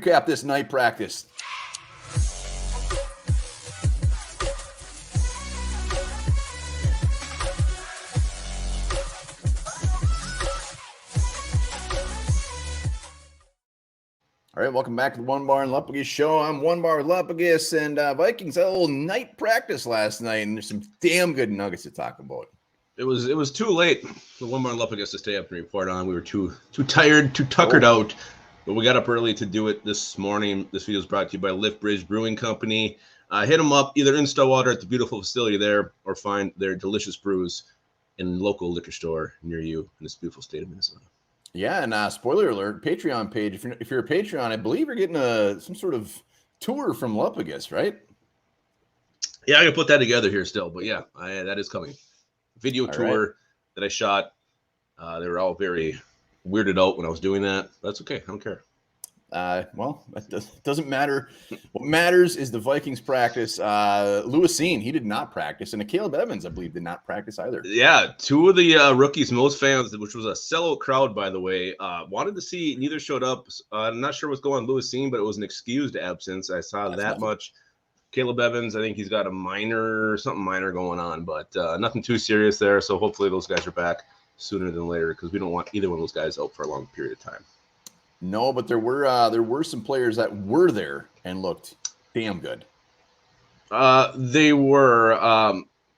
recap this night practice. All right, welcome back to the Onebar and Lupagus show. I'm Onebar Lupagus, and Vikings had a little night practice last night, and there's some damn good nuggets to talk about. It was too late for Onebar and Lupagus to stay up and report on. We were too tired, too tuckered out, but we got up early to do it this morning. This video is brought to you by Lift Bridge Brewing Company. Hit them up either in Stillwater at the beautiful facility there, or find their delicious brews in local liquor store near you in this beautiful state of Minnesota. Yeah, and spoiler alert, Patreon page. If you're a Patreon, I believe you're getting some sort of tour from Lupagus, right? Yeah, I gotta put that together here still, but yeah, that is coming. Video tour that I shot. They were all very weirded out when I was doing that. That's okay. I don't care. Well, that doesn't matter. What matters is the Vikings practice. Lewisine, he did not practice, and Caleb Evans, I believe, did not practice either. Yeah, two of the rookies most fans, which was a sellout crowd, by the way, wanted to see. Neither showed up. I'm not sure what's going on Lewisine, but it was an excused absence. I saw that much. Caleb Evans, I think he's got something minor going on, but nothing too serious there. So hopefully those guys are back sooner than later, because we don't want either one of those guys out for a long period of time. No, but there were some players that were there and looked damn good. They were.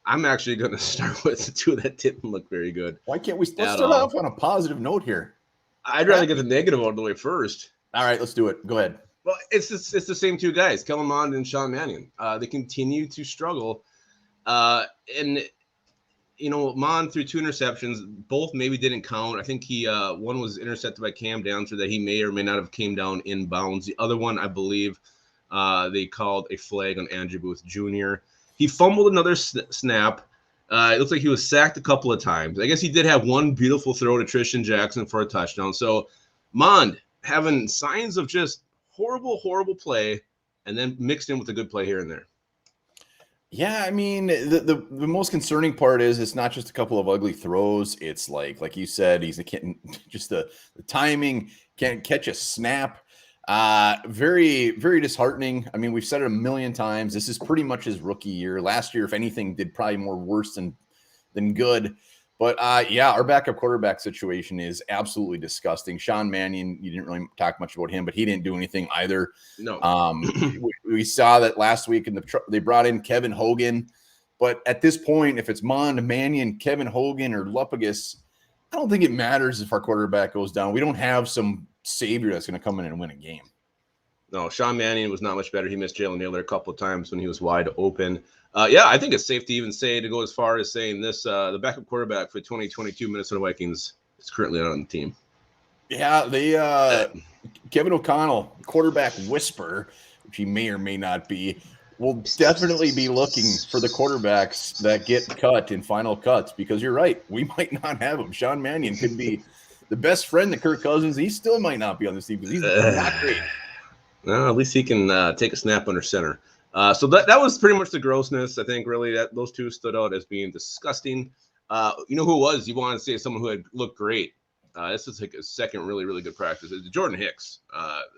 I'm actually going to start with the two that didn't look very good. Why can't we start off on a positive note here? I'd rather get the negative out of the way first. All right, let's do it. Go ahead. Well, it's the same two guys, Kellen Mond and Sean Mannion. They continue to struggle, and Mond threw 2 interceptions. Both maybe didn't count. I think one was intercepted by Cam Downser that he may or may not have came down in bounds. The other one, I believe, they called a flag on Andrew Booth Jr. He fumbled another snap. It looks like he was sacked a couple of times. I guess he did have one beautiful throw to Tristan Jackson for a touchdown. So Mond having signs of just horrible play, and then mixed in with a good play here and there. Yeah, I mean, the most concerning part is it's not just a couple of ugly throws. It's like you said, just the timing, can't catch a snap. Very, very disheartening. I mean, we've said it a million times. This is pretty much his rookie year. Last year, if anything, did probably more worse than good. But yeah, our backup quarterback situation is absolutely disgusting. Sean Mannion, you didn't really talk much about him, but he didn't do anything either. No. We saw that last week they brought in Kevin Hogan. But at this point, if it's Mond, Mannion, Kevin Hogan, or Lupagus, I don't think it matters if our quarterback goes down. We don't have some savior that's going to come in and win a game. No, Sean Mannion was not much better. He missed Jalen Naylor a couple of times when he was wide open. Yeah, I think it's safe to even go as far as saying this, the backup quarterback for 2022 Minnesota Vikings is currently not on the team. Yeah, Kevin O'Connell, quarterback whisperer, which he may or may not be, will definitely be looking for the quarterbacks that get cut in final cuts, because you're right, we might not have him. Sean Mannion could be the best friend to Kirk Cousins. He still might not be on this team because he's not great. No, at least he can take a snap under center. So that was pretty much the grossness. I think really that those two stood out as being disgusting. You know who it was? You wanted to say someone who had looked great. This is like a second really good practice. It's Jordan Hicks.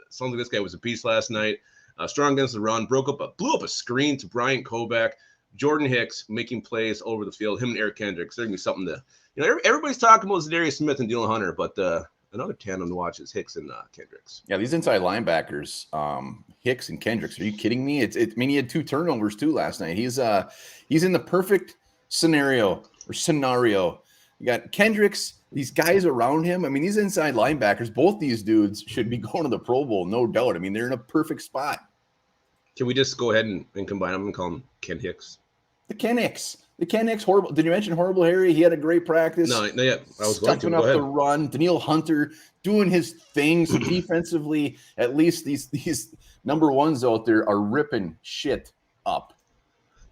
Sounds like this guy was a beast last night. Strong against the run, blew up a screen to Bryant Kovac. Jordan Hicks making plays over the field. Him and Eric Kendricks. There's gonna be something to, everybody's talking about Zadarius Smith and Dylan Hunter, but another tandem to watch is Hicks and Kendricks. Yeah, these inside linebackers, Hicks and Kendricks. Are you kidding me? I mean, he had 2 turnovers too last night. He's in the perfect scenario. You got Kendricks, these guys around him. I mean, these inside linebackers, both these dudes should be going to the Pro Bowl, no doubt. I mean, they're in a perfect spot. Can we just go ahead and combine them and call him Ken Hicks? The Ken Hicks, horrible. Did you mention Horrible Harry? He had a great practice. No, yeah. I was stuffing up the run. Daniil Hunter doing his things defensively. At least these number ones out there are ripping shit up.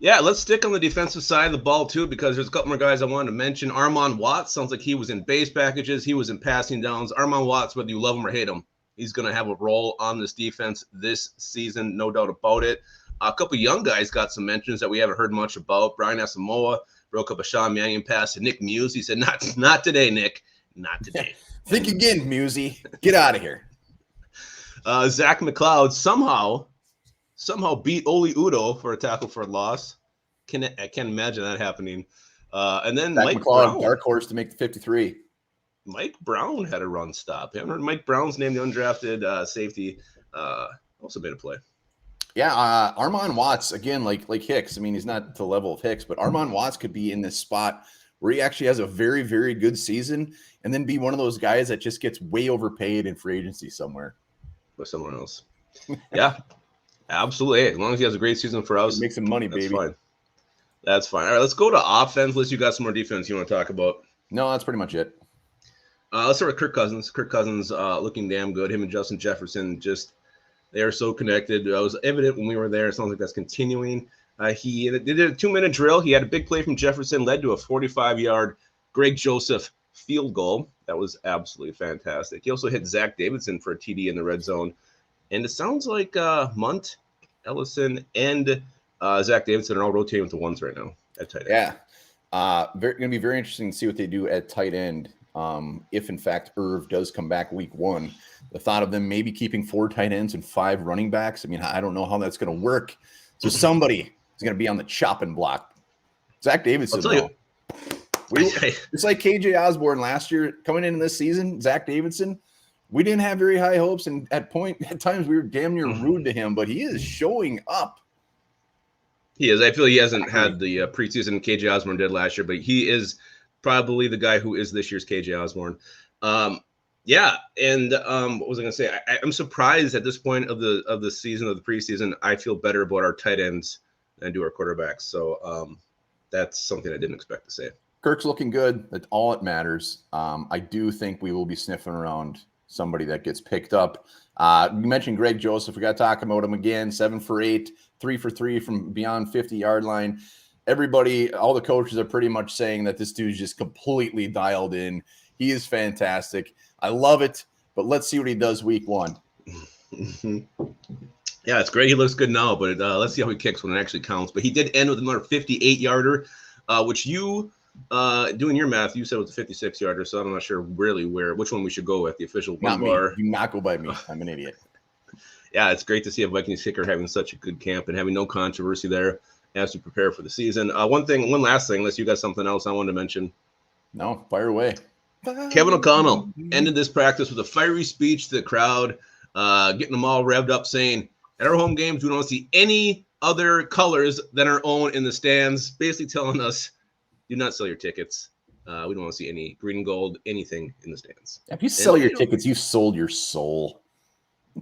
Yeah, let's stick on the defensive side of the ball too, because there's a couple more guys I wanted to mention. Armon Watts sounds like he was in base packages. He was in passing downs. Armon Watts, whether you love him or hate him, he's going to have a role on this defense this season, no doubt about it. A couple young guys got some mentions that we haven't heard much about. Brian Asamoah broke up a Sean Mannion pass to Nick Muse. He said, not today, Nick. Not today. Think again, Musey. Get out of here. Zach McLeod somehow beat Oli Udo for a tackle for a loss. I can't imagine that happening. And then Zach Mike McLeod, Brown. dark horse to make the 53. Mike Brown had a run stop. I haven't heard Mike Brown's name, the undrafted safety, also made a play. Yeah, Armon Watts, again, like Hicks. I mean, he's not to the level of Hicks, but Armon Watts could be in this spot where he actually has a very, very good season and then be one of those guys that just gets way overpaid in free agency somewhere. With someone else. Yeah, absolutely. Hey, as long as he has a great season for us. Make some money, that's baby. Fine. That's fine. All right, let's go to offense. Unless you got some more defense you want to talk about. No, that's pretty much it. Let's start with Kirk Cousins. Kirk Cousins looking damn good. Him and Justin Jefferson they are so connected. It was evident when we were there. It sounds like that's continuing. He did a 2-minute drill. He had a big play from Jefferson, led to a 45-yard Greg Joseph field goal. That was absolutely fantastic. He also hit Zach Davidson for a TD in the red zone. And it sounds like Munt, Ellison, and Zach Davidson are all rotating with the ones right now at tight end. Yeah. Going to be very interesting to see what they do at tight end. If, in fact, Irv does come back week 1. The thought of them maybe keeping 4 tight ends and 5 running backs, I mean, I don't know how that's going to work. So somebody is going to be on the chopping block. Zach Davidson, though. It's like KJ Osborne last year coming into this season, Zach Davidson. We didn't have very high hopes, and at times we were damn near rude to him, but he is showing up. He is. I feel he hasn't had the preseason KJ Osborne did last year, but he is probably the guy who is this year's KJ Osborne. Yeah, and what was I going to say? I'm surprised at this point of the season, of the preseason, I feel better about our tight ends than I do our quarterbacks. So that's something I didn't expect to say. Kirk's looking good. That's all that matters. I do think we will be sniffing around somebody that gets picked up. You mentioned Greg Joseph. We got to talk about him again. 7 for 8, 3 for 3 from beyond 50-yard line. Everybody, all the coaches are pretty much saying that this dude's just completely dialed in. He is fantastic. I love it, but let's see what he does week 1. Yeah, it's great. He looks good now, but let's see how he kicks when it actually counts. But he did end with another 58-yarder, which you, doing your math, you said was a 56-yarder, so I'm not sure really which one we should go with, the official Onebar. Do not go by me. I'm an idiot. Yeah, it's great to see a Vikings kicker having such a good camp and having no controversy there as we prepare for the season. One last thing, unless you got something else I wanted to mention. No, fire away. Kevin O'Connell ended this practice with a fiery speech to the crowd, getting them all revved up, saying, at our home games, we don't see any other colors than our own in the stands, basically telling us, do not sell your tickets. We don't want to see any green and gold, anything in the stands. If you sell your tickets, you sold your soul.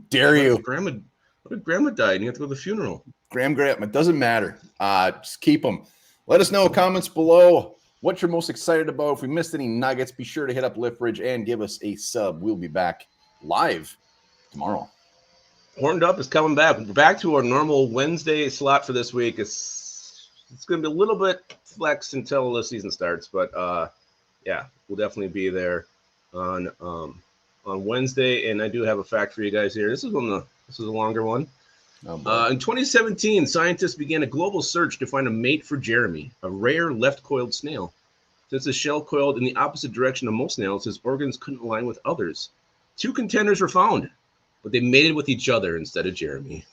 Dare you? What if grandma died and you have to go to the funeral? Grandma, it doesn't matter. Just keep them. Let us know in comments below what you're most excited about. If we missed any nuggets, be sure to hit up Liftbridge and give us a sub. We'll be back live tomorrow. Horned Up is coming back. We're back to our normal Wednesday slot for this week. It's going to be a little bit flex until the season starts, but yeah, we'll definitely be there on Wednesday. And I do have a fact for you guys here. This is a longer one. Oh, in 2017, scientists began a global search to find a mate for Jeremy, a rare left-coiled snail. Since the shell coiled in the opposite direction of most snails, his organs couldn't align with others. 2 contenders were found, but they mated with each other instead of Jeremy.